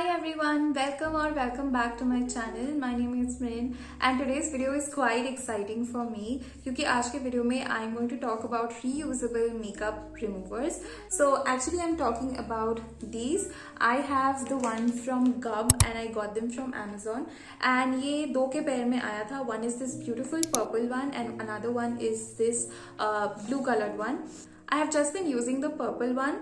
Hi everyone, welcome back to my channel. My name is Mrin and today's video is quite exciting for me क्योंकि आज के video में I'm going to talk about reusable makeup removers. So actually I'm talking about these. I have the one from GUBB and I got them from Amazon and ये दो के pair में आया था. One is this beautiful purple one and another one is this blue colored one. I have just been using the purple one,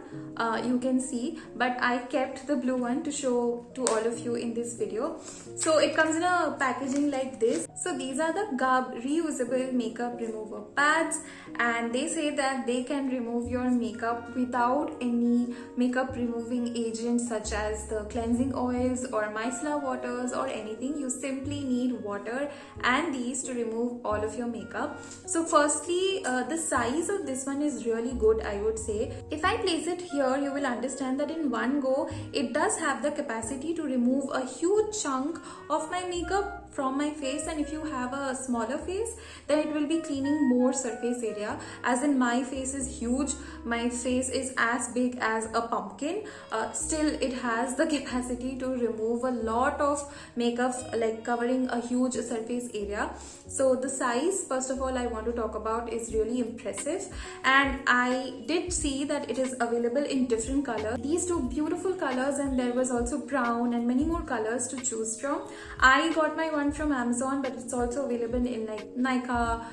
you can see, but I kept the blue one to show to all of you in this video. So it comes in a packaging like this. So these are the GUBB Reusable Makeup Remover Pads and they say that they can remove your makeup without any makeup removing agents such as the cleansing oils or micellar waters or anything. You simply need water and these to remove all of your makeup. So firstly, the size of this one is really good, I would say. If I place it here, you will understand that in one go it does have the capacity to remove a huge chunk of my makeup from my face, and if you have a smaller face then it will be cleaning more surface area. As in, my face is huge, my face is as big as a pumpkin, still it has the capacity to remove a lot of makeup, like covering a huge surface area. So the size, first of all, I want to talk about is really impressive, and I did see that it is available in different colors. These two beautiful colors, and there was also brown and many more colors to choose from. I got my one from Amazon, but it's also available in like Nykaa,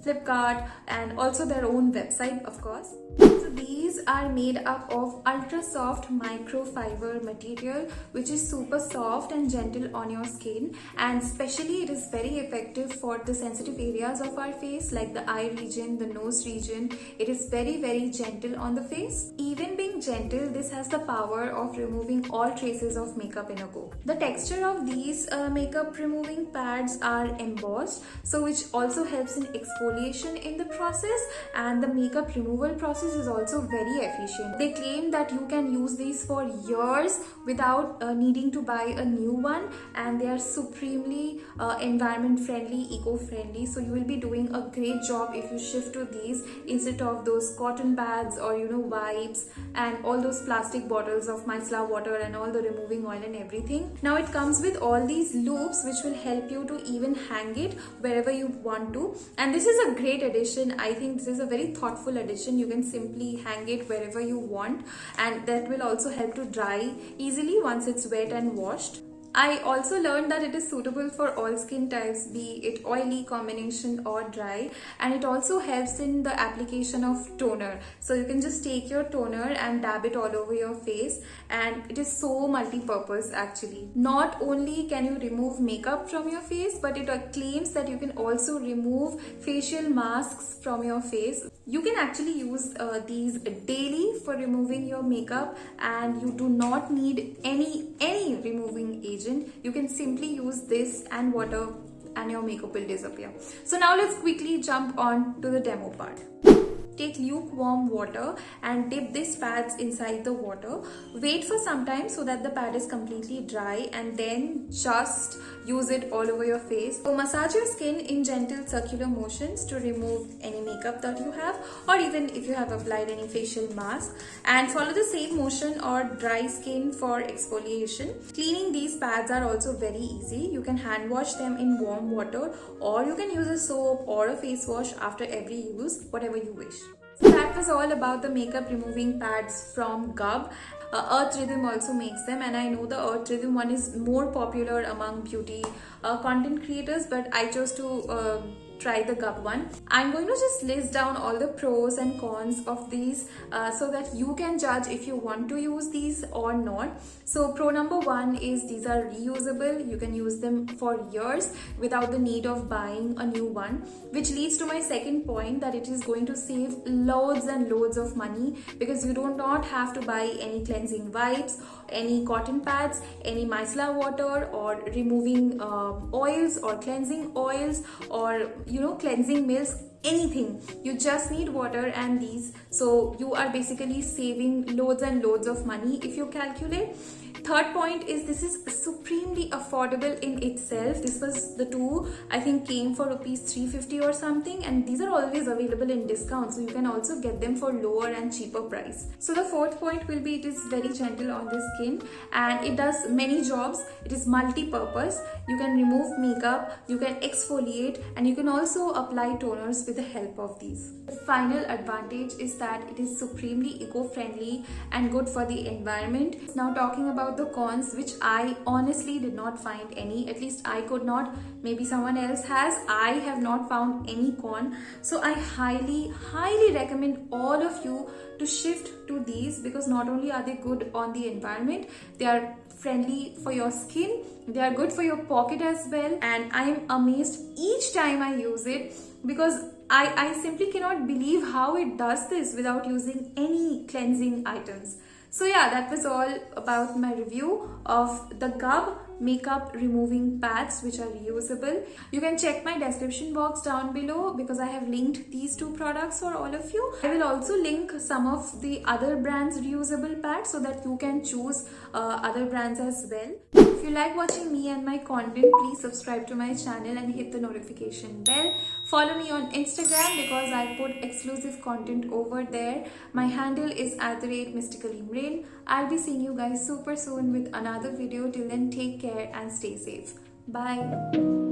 Flipkart, and also their own website, of course. So these are made up of ultra soft microfiber material, which is super soft and gentle on your skin, and especially it is very effective for the sensitive areas of our face like the eye region, the nose region. It is very gentle on the face. Even being gentle, this has the power of removing all traces of makeup in a go. The texture of these makeup removing pads are embossed, so which also helps in exfoliation in the process, and the makeup removal process is also very efficient. They claim that you can use these for years without needing to buy a new one, and they are supremely environment friendly, eco-friendly, so you will be doing a great job if you shift to these instead of those cotton pads or wipes and all those plastic bottles of micellar water and all the removing oil and everything. Now it comes with all these loops which will help you to even hang it wherever you want to, and this is a great addition. I think this is a very thoughtful addition. You can simply hang it wherever you want, and that will also help to dry easily once it's wet and washed. I also learned that it is suitable for all skin types, be it oily, combination or dry, and it also helps in the application of toner. So you can just take your toner and dab it all over your face, and it is so multi-purpose actually. Not only can you remove makeup from your face, but it claims that you can also remove facial masks from your face. You can actually use these daily for removing your makeup, and you do not need any removing agent. You can simply use this and water and your makeup will disappear. So now let's quickly jump on to the demo part. Take lukewarm water and dip these pads inside the water. Wait for some time so that the pad is completely dry, and then just use it all over your face. So massage your skin in gentle circular motions to remove any makeup that you have, or even if you have applied any facial mask, and follow the same motion or dry skin for exfoliation. Cleaning these pads are also very easy. You can hand wash them in warm water, or you can use a soap or a face wash after every use, whatever you wish. So that was all about the makeup removing pads from GUBB. Earth Rhythm also makes them, and I know the Earth Rhythm one is more popular among beauty content creators, but I chose to try the GUBB one. I'm going to just list down all the pros and cons of these so that you can judge if you want to use these or not. So pro number one is these are reusable. You can use them for years without the need of buying a new one, which leads to my second point, that it is going to save loads and loads of money, because you do not have to buy any cleansing wipes, any cotton pads, any micellar water, or removing oils or cleansing oils, or cleansing milks, anything. You just need water and these, so you are basically saving loads and loads of money if you calculate. Third point is this is supremely affordable in itself. This was the two, I think, came for rupees 350 or something, and these are always available in discount, so you can also get them for lower and cheaper price. So the fourth point will be it is very gentle on the skin and it does many jobs. It is multi-purpose. You can remove makeup, you can exfoliate, and you can also apply toners with the help of these. The final advantage is that it is supremely eco-friendly and good for the environment. Now talking about the cons, which I honestly did not find any, at least I could not, maybe someone else has. I have not found any con, so I highly recommend all of you to shift to these, because not only are they good on the environment, they are friendly for your skin, they are good for your pocket as well, and I am amazed each time I use it, because I simply cannot believe how it does this without using any cleansing items. So yeah, that was all about my review of the GUBB makeup removing pads, which are reusable. You can check my description box down below because I have linked these two products for all of you. I will also link some of the other brands reusable pads so that you can choose other brands as well. If you like watching me and my content, please subscribe to my channel and hit the notification bell. Follow me on Instagram because I put exclusive content over there. My handle is @mysticalimrain. I'll be seeing you guys super soon with another video. Till then, take care and stay safe. Bye.